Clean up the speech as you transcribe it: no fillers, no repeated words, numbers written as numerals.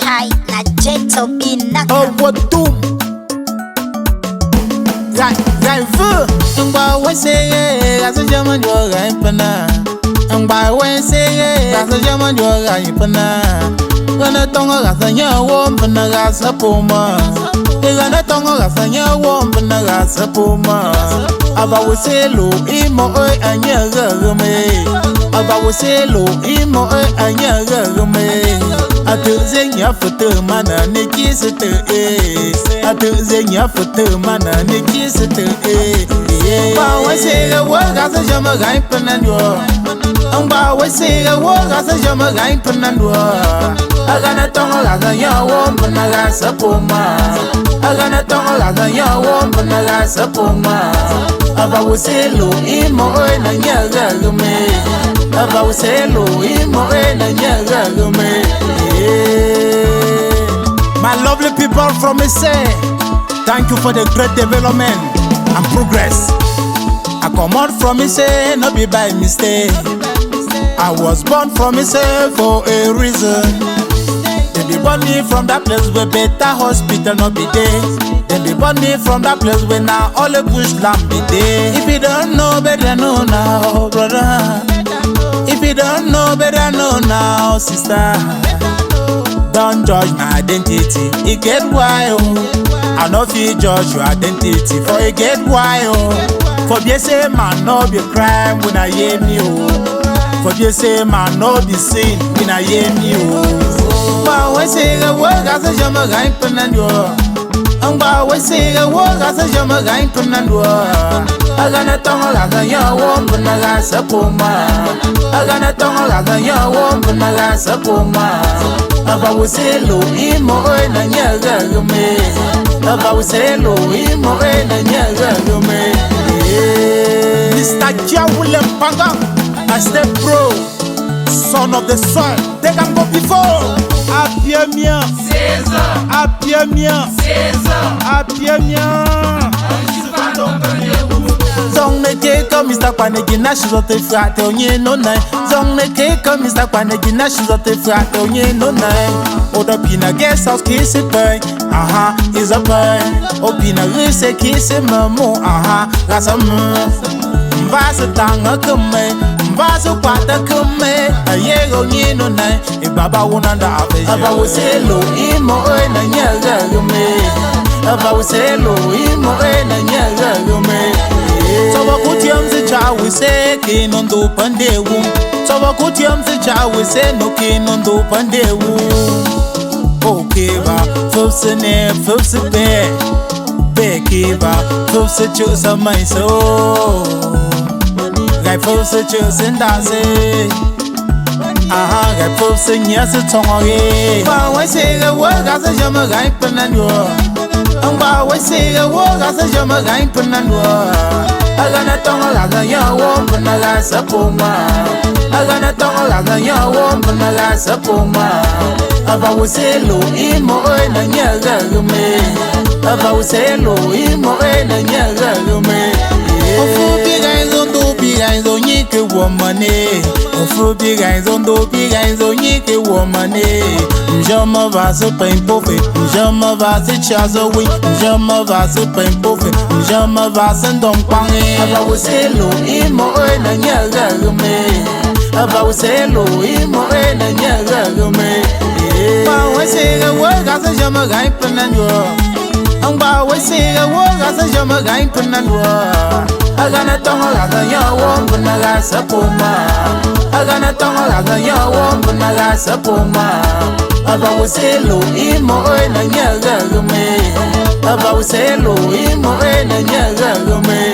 Ise Man Gento B. Oh, what do? Right, and by when say, as a German, you're right, pana. And by when say, as a German, you're right, pana. When I don't have a young woman, I got a puma. When I don't have a young woman, I got a puma. About say low, emo, and you're me. About say low, emo, and you're me. I do zenya for the man and the kiss it. I do zenya for the man and the kiss it. But I say the word as a German guy, Penandua. And by we say the word as a German guy, Penandua. I got a tongue as a young woman, I got a puma. I got a tongue as a young woman, I got a puma. About say low, emo, and you're me. About say low, emo, and you're me. My lovely people from Ise, thank you for the great development and progress. I come out from Ise, not be by mistake. I was born from Ise for a reason. They born me from that place where better hospital not be there. They born me from that place where now all the bush land be there. If you don't know, better know now, brother. If you don't know, better know now, sister. Don't judge my identity, it get wild. I know if you judge your identity, for it get wild. For you say man no be crime when I hear me oh. For you say man no be sin when I hear me oh. But we say the word as a German guy Penandua. And but we say the word as a German guy Penandua. I got a tongue as a young woman, I got a puma. I got a tongue as a young woman, I got a puma. About say low, emo, and you're me. About say low, emo, and you're me. Mr. Jawulem Panga, I step bro, son of the soil. They can go before. Apia mien, César. Apia mien, César. Apia mien. Zong ne ke comme Mr. Panegina, je suis te frate, on y no nai. Zong ne ke comme Mr. Panegina, je suis te frate, on y no nai. Oda pina guest house kiss it boy, aha, is a boy. Opina ruse kiss it mamo, aha, that's a move. Mbasa tanga kume, mbasa kwata kume. Ayego on no nai, e baba wonanda ave. Aba woselo, imo na nyaga gume. Aba woselo, imo na nyaga gume. So what could you say? We say, "Kin on do pandewu." So what could you say? We say, "No kin on do pandewu." Okay, ba, folks ne, folks be, beki ba, folks choose a my soul. Guy folks choose and dance. Aha, guy folks yes it's on again. But I say the word as a German guy Penandua. And but I say the word as a German guy Penandua. I got a tongue as a young woman, I got a puma. I got a tongue as a young woman, I got a puma. About say low, emo, and you're me. About say low, emo, and you're me. Oh, big eyes on do big eyes on Yiki woman. Oh, big eyes on do big eyes on Yiki woman. Jama vas a pain buffet, Jama vas a chazawi, Jama vas a pain buffet, Jama vas and don't pang. About say low, emo, and you're me. About say low, emo, and you're me. But we say the word as a Jama guy Penandua. And but we say the word as a Jama guy Penandua. I got a tongue as a young woman, I got a puma. I got a tongue as a young woman, I got a puma. About say low, emo, and you're me. About say low, emo, and you're me.